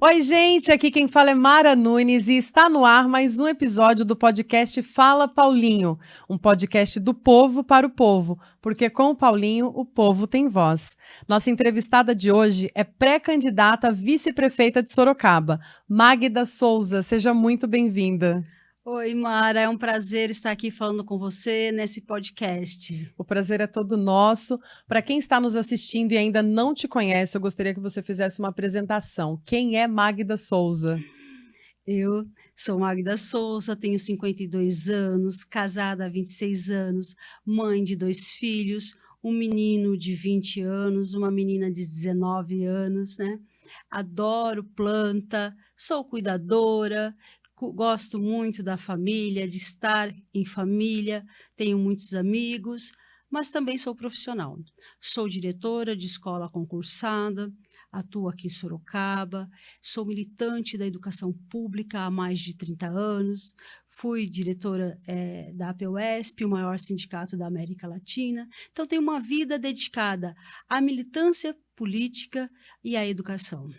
Oi, gente, aqui quem fala é Mara Nunes e está no ar mais um episódio do podcast Fala Paulinho, um podcast do povo para o povo, porque com o Paulinho o povo tem voz. Nossa entrevistada de hoje é pré-candidata a vice-prefeita de Sorocaba, Magda Souza. Seja muito bem-vinda. Oi, Mara, é um prazer estar aqui falando com você nesse podcast. O prazer é todo nosso. Para quem está nos assistindo e ainda não te conhece, eu gostaria que você fizesse uma apresentação. Quem é Magda Souza? Eu sou Magda Souza, tenho 52 anos, casada há 26 anos, mãe de 2 filhos, um menino de 20 anos, uma menina de 19 anos, né? Adoro planta, sou cuidadora, gosto muito da família, de estar em família, tenho muitos amigos, mas também sou profissional. Sou diretora de escola concursada, atuo aqui em Sorocaba, sou militante da educação pública há mais de 30 anos, fui diretora da APUESP, o maior sindicato da América Latina, então tenho uma vida dedicada à militância política e à educação.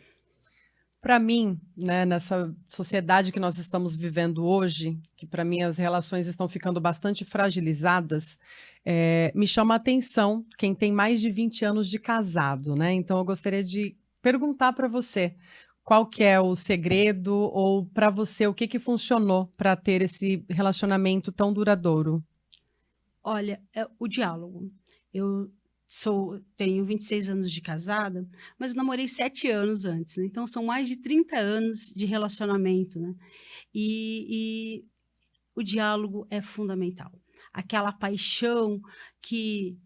Para mim, né, nessa sociedade que nós estamos vivendo hoje, que para mim as relações estão ficando bastante fragilizadas, me chama a atenção quem tem mais de 20 anos de casado, né? Então eu gostaria de perguntar para você qual que é o segredo ou para você o que funcionou para ter esse relacionamento tão duradouro? Olha, o diálogo. Eu tenho 26 anos de casada, mas eu namorei 7 anos antes, né? Então são mais de 30 anos de relacionamento, né? E o diálogo é fundamental. Aquela paixão que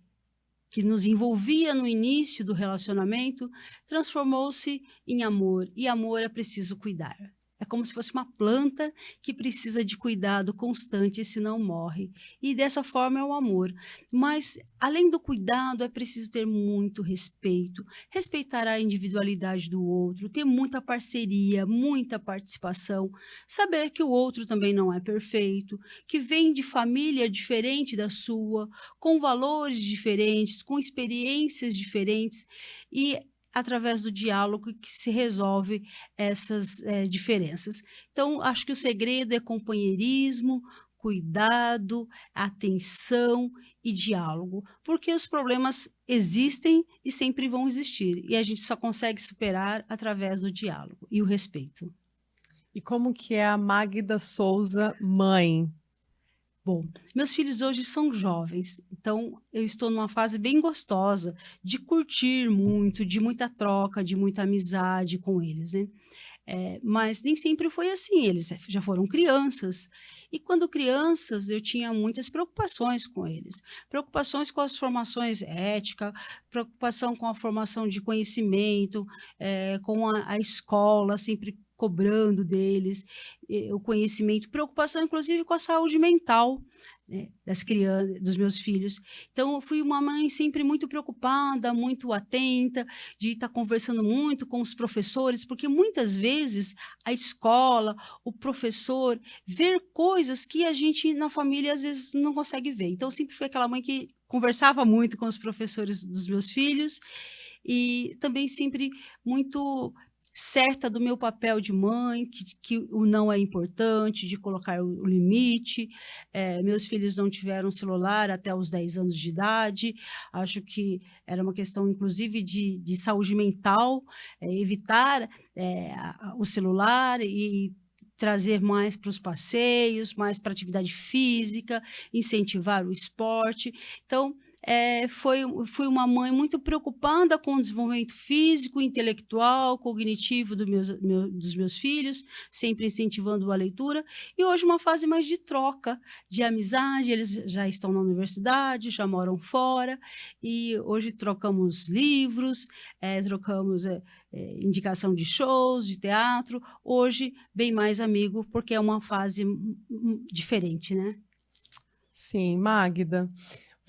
nos envolvia no início do relacionamento transformou-se em amor, e amor é preciso cuidar. É como se fosse uma planta que precisa de cuidado constante, senão morre. E dessa forma é o amor. Mas, além do cuidado, é preciso ter muito respeito, respeitar a individualidade do outro, ter muita parceria, muita participação, saber que o outro também não é perfeito, que vem de família diferente da sua, com valores diferentes, com experiências diferentes, e através do diálogo que se resolve essas diferenças. Então, acho que o segredo é companheirismo, cuidado, atenção e diálogo, porque os problemas existem e sempre vão existir, e a gente só consegue superar através do diálogo e o respeito. E como que é a Magda Souza mãe? Bom, meus filhos hoje são jovens, então eu estou numa fase bem gostosa de curtir muito, de muita troca, de muita amizade com eles, né? Mas nem sempre foi assim, eles já foram crianças. E quando crianças, eu tinha muitas preocupações com eles. Preocupações com as formações éticas, preocupação com a formação de conhecimento, com a escola, sempre cobrando deles o conhecimento, preocupação inclusive com a saúde mental, né, das crianças, dos meus filhos. Então, eu fui uma mãe sempre muito preocupada, muito atenta, de estar conversando muito com os professores, porque muitas vezes a escola, o professor, ver coisas que a gente na família às vezes não consegue ver. Então, eu sempre fui aquela mãe que conversava muito com os professores dos meus filhos e também sempre muito certa do meu papel de mãe, que o não é importante, de colocar o limite. Meus filhos não tiveram celular até os 10 anos de idade, acho que era uma questão inclusive de saúde mental, evitar o celular e trazer mais para os passeios, mais para atividade física, incentivar o esporte. Então, fui uma mãe muito preocupada com o desenvolvimento físico, intelectual, cognitivo dos meus filhos, sempre incentivando a leitura, e hoje uma fase mais de troca, de amizade. Eles já estão na universidade, já moram fora, e hoje trocamos livros, trocamos indicação de shows, de teatro, hoje bem mais amigo, porque é uma fase diferente, né? Sim, Magda.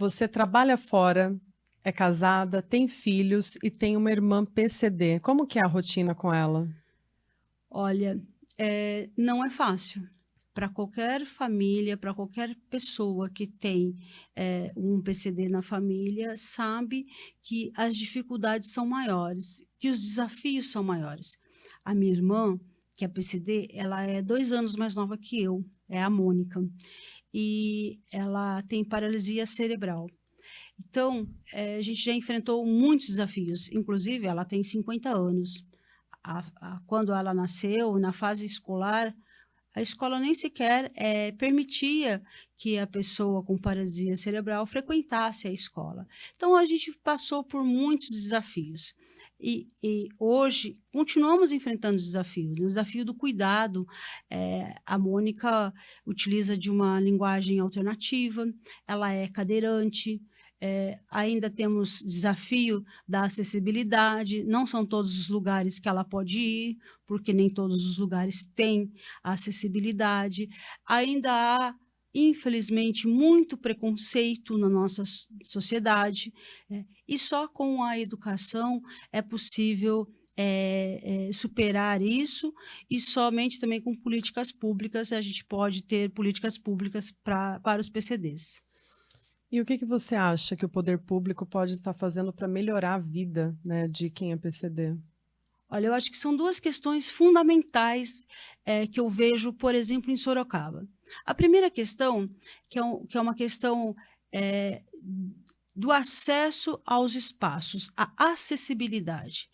Você trabalha fora, é casada, tem filhos e tem uma irmã PCD. Como que é a rotina com ela? Olha, não é fácil. Para qualquer família, para qualquer pessoa que tem um PCD na família, sabe que as dificuldades são maiores, que os desafios são maiores. A minha irmã, que é PCD, ela é 2 anos mais nova que eu, é a Mônica, e ela tem paralisia cerebral. Então, a gente já enfrentou muitos desafios, inclusive ela tem 50 anos. Quando ela nasceu, na fase escolar, a escola nem sequer permitia que a pessoa com paralisia cerebral frequentasse a escola. Então, a gente passou por muitos desafios. E hoje continuamos enfrentando os desafios. O desafio do cuidado, a Mônica utiliza de uma linguagem alternativa, ela é cadeirante, ainda temos desafio da acessibilidade, não são todos os lugares que ela pode ir, porque nem todos os lugares têm acessibilidade. Ainda há, infelizmente, muito preconceito na nossa sociedade, e só com a educação é possível superar isso, e somente também com políticas públicas a gente pode ter políticas públicas para os PCDs. E o que que você acha que o poder público pode estar fazendo para melhorar a vida, né, de quem é PCD? Olha, eu acho que são 2 questões fundamentais, que eu vejo, por exemplo, em Sorocaba. A primeira questão, que é uma questão, eh, do acesso aos espaços, a acessibilidade.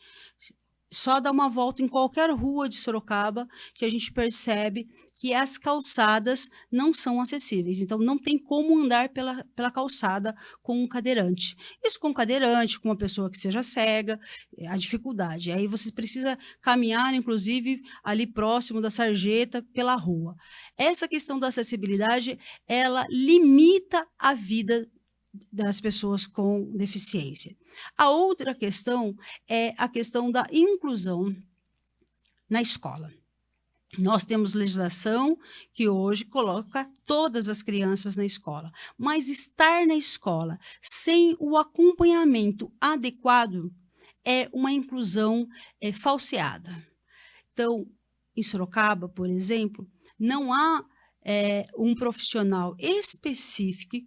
Só dar uma volta em qualquer rua de Sorocaba que a gente percebe que as calçadas não são acessíveis, então não tem como andar pela calçada com um cadeirante. Isso com um cadeirante, com uma pessoa que seja cega, a dificuldade. Aí você precisa caminhar, inclusive, ali próximo da sarjeta, pela rua. Essa questão da acessibilidade, ela limita a vida das pessoas com deficiência. A outra questão é a questão da inclusão na escola. Nós temos legislação que hoje coloca todas as crianças na escola, mas estar na escola sem o acompanhamento adequado é uma inclusão falseada. Então, em Sorocaba, por exemplo, não há um profissional específico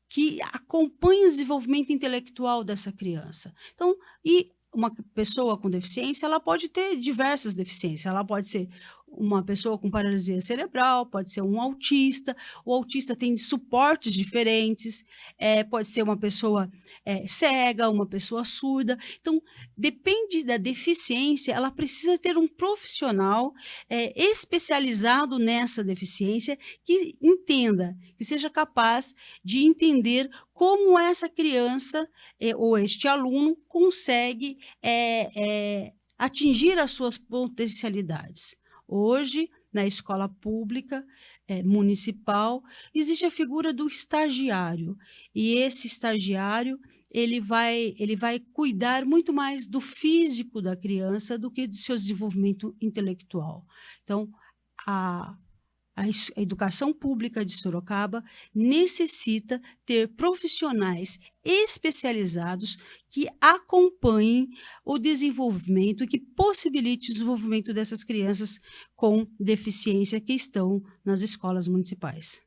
que acompanhe o desenvolvimento intelectual dessa criança. Então, e uma pessoa com deficiência, ela pode ter diversas deficiências. Ela pode ser uma pessoa com paralisia cerebral, pode ser um autista. O autista tem suportes diferentes, pode ser uma pessoa cega, uma pessoa surda. Então, depende da deficiência, ela precisa ter um profissional especializado nessa deficiência que entenda, que seja capaz de entender como essa criança ou este aluno consegue atingir as suas potencialidades. Hoje, na escola pública, municipal, existe a figura do estagiário, e esse estagiário ele vai cuidar muito mais do físico da criança do que do seu desenvolvimento intelectual. Então, a a educação pública de Sorocaba necessita ter profissionais especializados que acompanhem o desenvolvimento e que possibilite o desenvolvimento dessas crianças com deficiência que estão nas escolas municipais.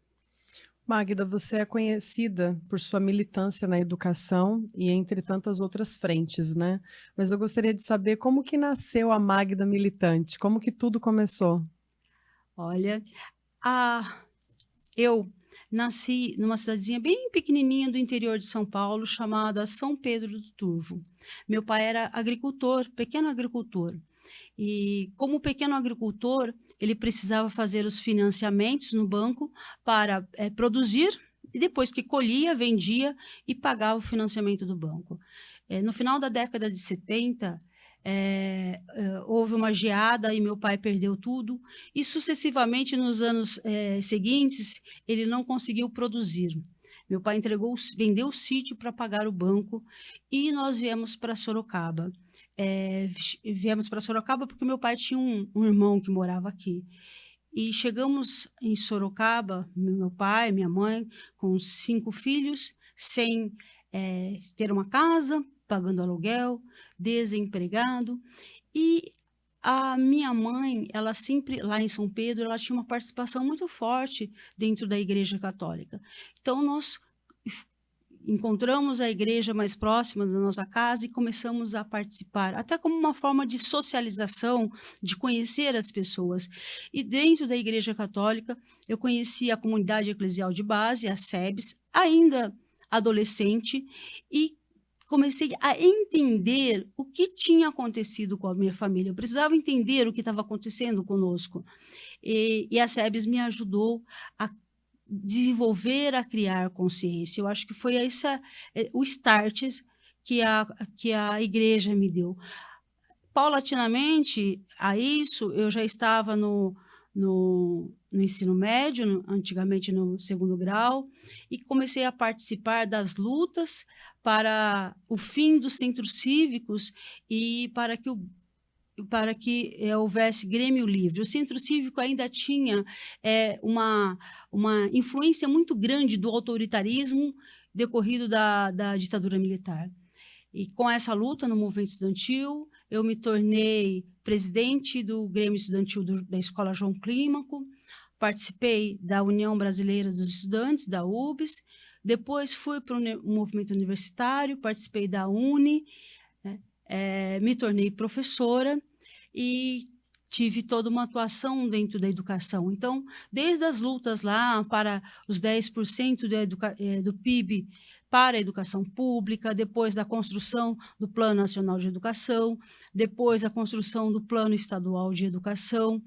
Magda, você é conhecida por sua militância na educação e entre tantas outras frentes, né? Mas eu gostaria de saber como que nasceu a Magda militante, como que tudo começou? Olha, eu nasci numa cidadezinha bem pequenininha do interior de São Paulo, chamada São Pedro do Turvo. Meu pai era agricultor, pequeno agricultor. E como pequeno agricultor, ele precisava fazer os financiamentos no banco para produzir e depois que colhia, vendia e pagava o financiamento do banco. No final da década de 70, houve uma geada e meu pai perdeu tudo, e sucessivamente nos anos seguintes ele não conseguiu produzir. Meu pai vendeu o sítio para pagar o banco e nós viemos para Sorocaba. Viemos para Sorocaba porque meu pai tinha um irmão que morava aqui. E chegamos em Sorocaba, meu pai, minha mãe, com 5 filhos, sem, ter uma casa, pagando aluguel, desempregado. E a minha mãe, ela sempre lá em São Pedro, ela tinha uma participação muito forte dentro da igreja católica. Então nós f encontramos a igreja mais próxima da nossa casa e começamos a participar, até como uma forma de socialização, de conhecer as pessoas. E dentro da igreja católica, eu conheci a comunidade eclesial de base, a SEBS, ainda adolescente, e comecei a entender o que tinha acontecido com a minha família. Eu precisava entender o que estava acontecendo conosco. E a SEBS me ajudou a desenvolver, a criar consciência. Eu acho que foi o start que a igreja me deu. Paulatinamente a isso, eu já estava no ensino médio, antigamente no segundo grau, e comecei a participar das lutas para o fim dos centros cívicos e para que houvesse Grêmio Livre. O centro cívico ainda tinha uma influência muito grande do autoritarismo decorrido da ditadura militar. E com essa luta no movimento estudantil, eu me tornei presidente do Grêmio Estudantil da Escola João Clímaco, participei da União Brasileira dos Estudantes, da UBS, depois fui para o movimento universitário, participei da UNE, né, me tornei professora e tive toda uma atuação dentro da educação. Então, desde as lutas lá para os 10% do PIB para a educação pública, depois da construção do Plano Nacional de Educação, depois a construção do Plano Estadual de Educação,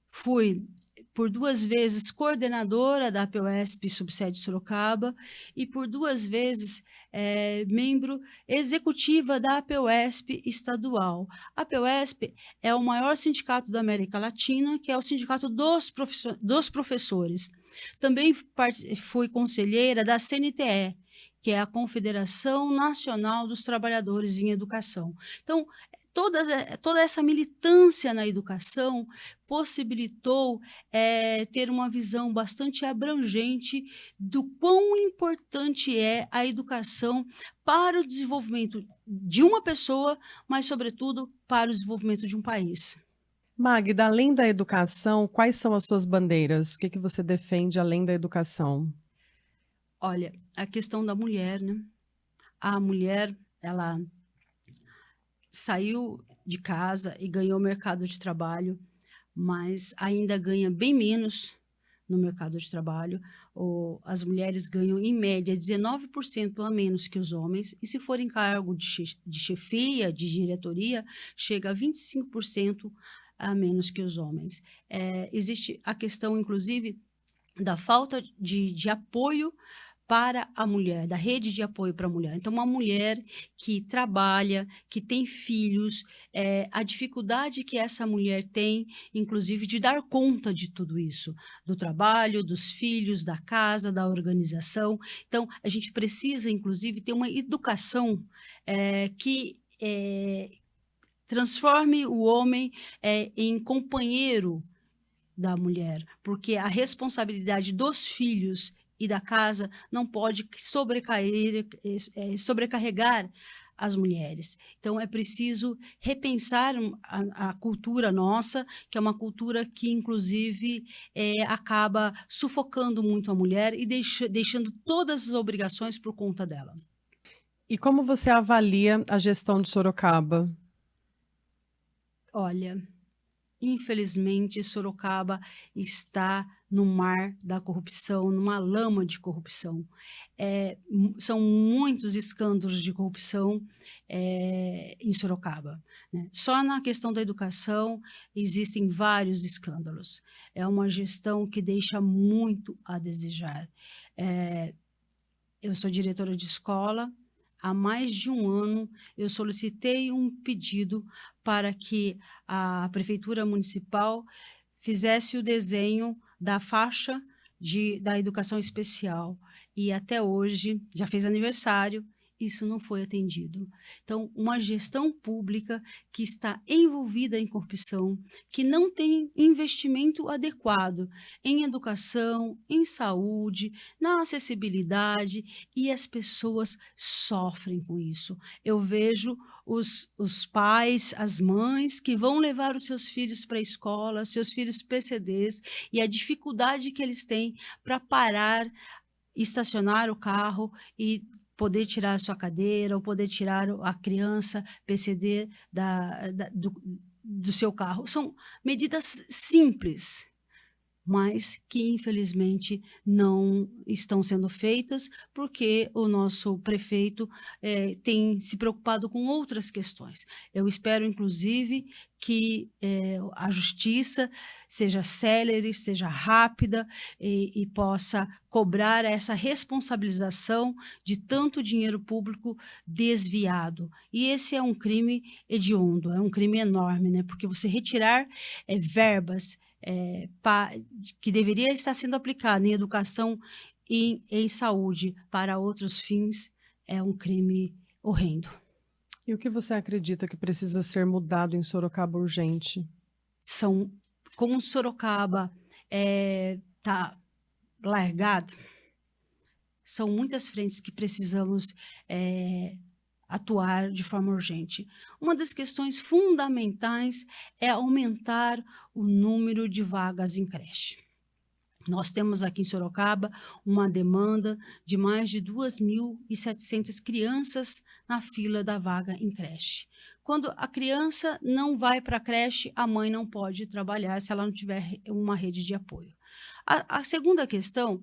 fui por 2 vezes coordenadora da APUESP subsede Sorocaba e por 2 vezes, membro executiva da APUESP estadual. A APUESP é o maior sindicato da América Latina, que é o sindicato dos professores. Também fui conselheira da CNTE, que é a Confederação Nacional dos Trabalhadores em Educação. Então, toda essa militância na educação possibilitou ter uma visão bastante abrangente do quão importante é a educação para o desenvolvimento de uma pessoa, mas, sobretudo, para o desenvolvimento de um país. Magda, além da educação, quais são as suas bandeiras? O que que você defende além da educação? Olha, a questão da mulher, né? A mulher, ela saiu de casa e ganhou o mercado de trabalho, mas ainda ganha bem menos no mercado de trabalho. As mulheres ganham, em média, 19% a menos que os homens, e se for em cargo de chefia, de diretoria, chega a 25% a menos que os homens. Existe a questão, inclusive, da falta de apoio para a mulher, da rede de apoio para a mulher. Então, uma mulher que trabalha, que tem filhos, a dificuldade que essa mulher tem, inclusive, de dar conta de tudo isso, do trabalho, dos filhos, da casa, da organização. Então, a gente precisa, inclusive, ter uma educação que transforme o homem em companheiro da mulher, porque a responsabilidade dos filhos e da casa não pode sobrecarregar as mulheres. Então, é preciso repensar a cultura nossa, que é uma cultura que, inclusive, acaba sufocando muito a mulher e deixando todas as obrigações por conta dela. E como você avalia a gestão de Sorocaba? Olha, infelizmente, Sorocaba está no mar da corrupção, numa lama de corrupção. São muitos escândalos de corrupção em Sorocaba, né? Só na questão da educação existem vários escândalos. É uma gestão que deixa muito a desejar. Eu sou diretora de escola. Há mais de 1 ano, eu solicitei um pedido para que a Prefeitura Municipal fizesse o desenho da faixa da educação especial. E até hoje, já fez aniversário, isso não foi atendido. Então, uma gestão pública que está envolvida em corrupção, que não tem investimento adequado em educação, em saúde, na acessibilidade, e as pessoas sofrem com isso. Eu vejo os pais, as mães que vão levar os seus filhos para a escola, seus filhos PCDs, e a dificuldade que eles têm para parar, estacionar o carro e poder tirar a sua cadeira, ou poder tirar a criança PCD do seu carro. São medidas simples, mas que infelizmente não estão sendo feitas, porque o nosso prefeito tem se preocupado com outras questões. Eu espero, inclusive, que a justiça seja célere, seja rápida e possa cobrar essa responsabilização de tanto dinheiro público desviado. E esse é um crime hediondo, é um crime enorme, né? Porque você retirar verbas que deveria estar sendo aplicada em educação e em saúde para outros fins é um crime horrendo. E o que você acredita que precisa ser mudado em Sorocaba urgente? Como Sorocaba está largado, são muitas frentes que precisamos atuar de forma urgente. Uma das questões fundamentais é aumentar o número de vagas em creche. Nós temos aqui em Sorocaba uma demanda de mais de 2.700 crianças na fila da vaga em creche. Quando a criança não vai para a creche, a mãe não pode trabalhar se ela não tiver uma rede de apoio. A segunda questão,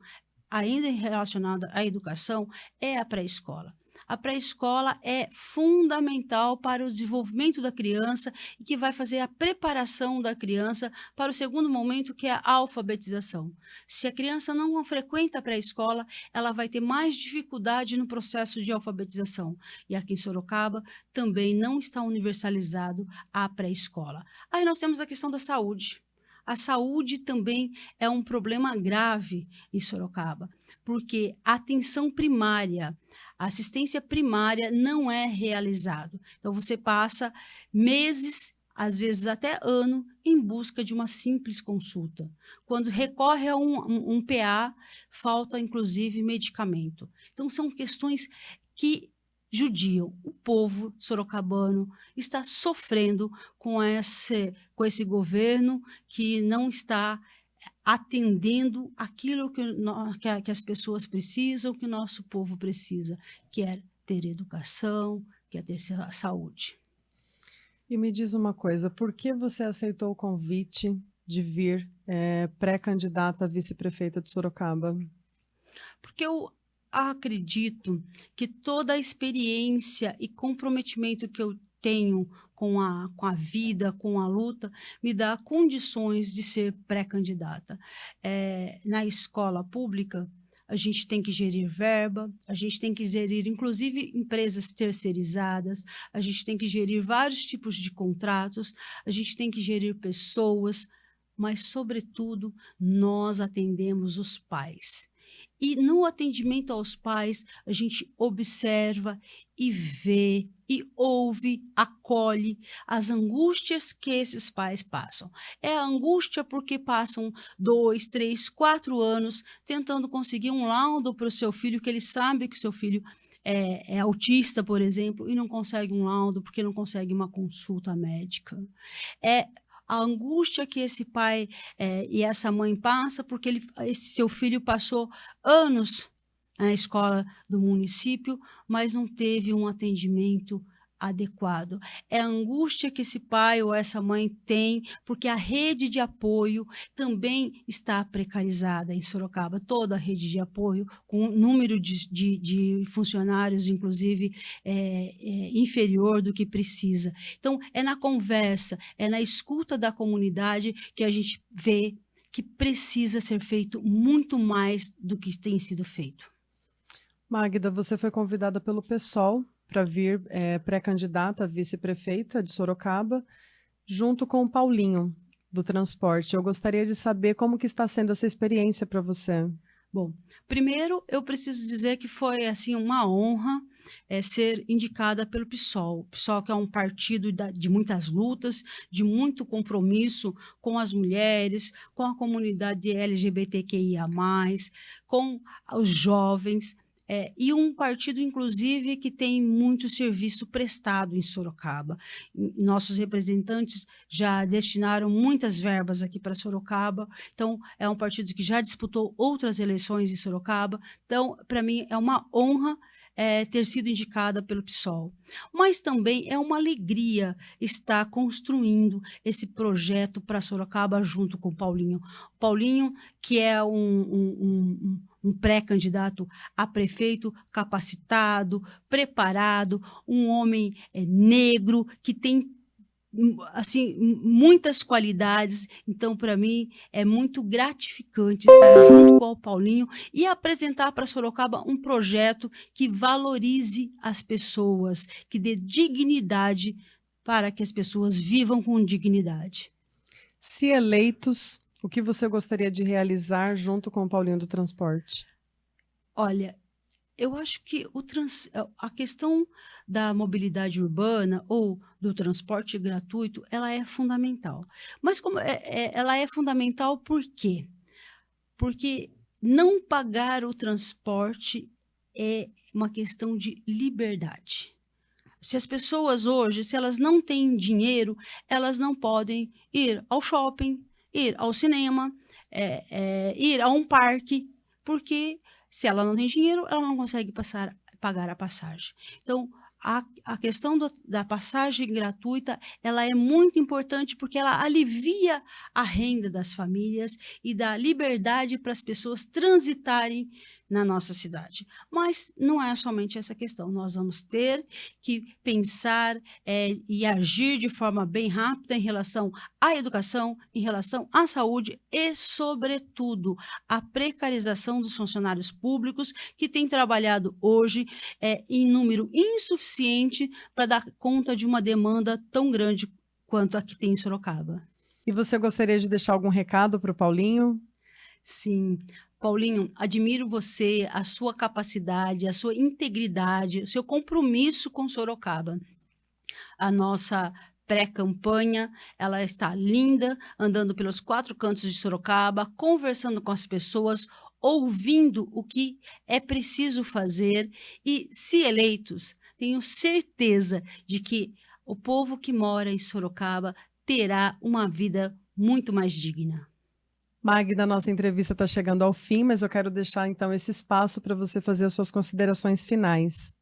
ainda relacionada à educação, é a pré-escola. A pré-escola é fundamental para o desenvolvimento da criança e que vai fazer a preparação da criança para o segundo momento, que é a alfabetização. Se a criança não frequenta a pré-escola, ela vai ter mais dificuldade no processo de alfabetização. E aqui em Sorocaba também não está universalizado a pré-escola. Aí nós temos a questão da saúde. A saúde também é um problema grave em Sorocaba, porque a atenção primária, a assistência primária não é realizado. Então, você passa meses, às vezes até ano, em busca de uma simples consulta. Quando recorre a um PA, falta, inclusive, medicamento. Então, são questões que judiam. O povo sorocabano está sofrendo com esse governo que não está atendendo aquilo que as pessoas precisam, que o nosso povo precisa, que é ter educação, que é ter saúde. E me diz uma coisa, por que você aceitou o convite de vir pré-candidata a vice-prefeita de Sorocaba? Porque eu acredito que toda a experiência e comprometimento que eu tenho com a vida, com a luta, me dá condições de ser pré-candidata. Na escola pública, a gente tem que gerir verba, a gente tem que gerir, inclusive, empresas terceirizadas, a gente tem que gerir vários tipos de contratos, a gente tem que gerir pessoas, mas, sobretudo, nós atendemos os pais. E no atendimento aos pais, a gente observa e vê e ouve, acolhe as angústias que esses pais passam. É a angústia porque passam 2, 3, 4 anos tentando conseguir um laudo para o seu filho, que ele sabe que o seu filho é autista, por exemplo, e não consegue um laudo porque não consegue uma consulta médica. A angústia que esse pai e essa mãe passa, porque esse seu filho passou anos na escola do município, mas não teve um atendimento adequado. É a angústia que esse pai ou essa mãe tem, porque a rede de apoio também está precarizada em Sorocaba. Toda a rede de apoio, com um número de funcionários, inclusive, inferior do que precisa. Então, é na conversa, é na escuta da comunidade que a gente vê que precisa ser feito muito mais do que tem sido feito. Magda, você foi convidada pelo PSOL para vir pré-candidata a vice-prefeita de Sorocaba, junto com o Paulinho, do transporte. Eu gostaria de saber como que está sendo essa experiência para você. Bom, primeiro eu preciso dizer que foi assim uma honra ser indicada pelo PSOL. O PSOL que é um partido de muitas lutas, de muito compromisso com as mulheres, com a comunidade LGBTQIA+, com os jovens, e um partido, inclusive, que tem muito serviço prestado em Sorocaba. Nossos representantes já destinaram muitas verbas aqui para Sorocaba, então é um partido que já disputou outras eleições em Sorocaba, então, para mim, é uma honra ter sido indicada pelo PSOL. Mas também é uma alegria estar construindo esse projeto para Sorocaba junto com o Paulinho. O Paulinho, que é um pré-candidato a prefeito capacitado, preparado, um homem negro que tem assim muitas qualidades. Então, para mim, é muito gratificante estar junto com o Paulinho e apresentar para Sorocaba um projeto que valorize as pessoas, que dê dignidade para que as pessoas vivam com dignidade. Se eleitos, o que você gostaria de realizar junto com o Paulinho do Transporte? Olha, eu acho que a questão da mobilidade urbana ou do transporte gratuito, ela é fundamental. Mas ela é fundamental por quê? Porque não pagar o transporte é uma questão de liberdade. Se as pessoas hoje, se elas não têm dinheiro, elas não podem ir ao shopping, ir ao cinema, ir a um parque, porque se ela não tem dinheiro, ela não consegue pagar a passagem. Então, a questão da passagem gratuita, ela é muito importante porque ela alivia a renda das famílias e dá liberdade para as pessoas transitarem na nossa cidade. Mas não é somente essa questão, nós vamos ter que pensar e agir de forma bem rápida em relação à educação, em relação à saúde e, sobretudo, a precarização dos funcionários públicos que têm trabalhado hoje em número insuficiente para dar conta de uma demanda tão grande quanto a que tem em Sorocaba. E você gostaria de deixar algum recado para o Paulinho? Sim. Paulinho, admiro você, a sua capacidade, a sua integridade, o seu compromisso com Sorocaba. A nossa pré-campanha, ela está linda, andando pelos 4 cantos de Sorocaba, conversando com as pessoas, ouvindo o que é preciso fazer e, se eleitos, tenho certeza de que o povo que mora em Sorocaba terá uma vida muito mais digna. Magda, nossa entrevista está chegando ao fim, mas eu quero deixar então esse espaço para você fazer as suas considerações finais.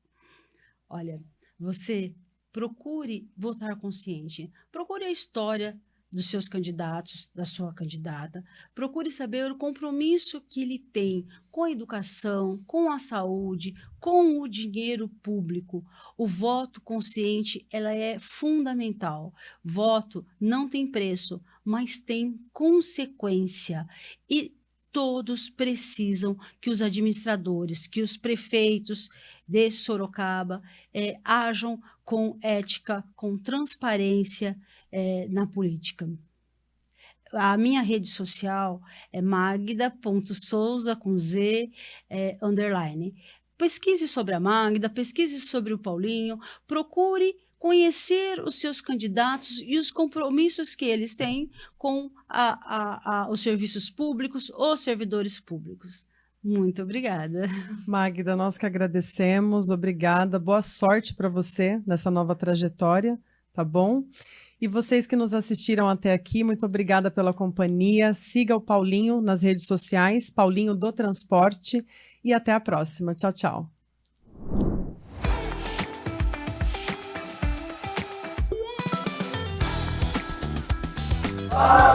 Olha, você procure votar consciente, procure a história dos seus candidatos, da sua candidata, procure saber o compromisso que ele tem com a educação, com a saúde, com o dinheiro público. O voto consciente, ela é fundamental. Voto não tem preço, mas tem consequência. E todos precisam que os administradores, que os prefeitos de Sorocaba ajam com ética, com transparência na política. A minha rede social é magda.souza com Z, _. Pesquise sobre a Magda, pesquise sobre o Paulinho, procure conhecer os seus candidatos e os compromissos que eles têm com os serviços públicos, os servidores públicos. Muito obrigada. Magda, nós que agradecemos, obrigada, boa sorte para você nessa nova trajetória, tá bom? E vocês que nos assistiram até aqui, muito obrigada pela companhia, siga o Paulinho nas redes sociais, Paulinho do Transporte, e até a próxima. Tchau, tchau. Oh!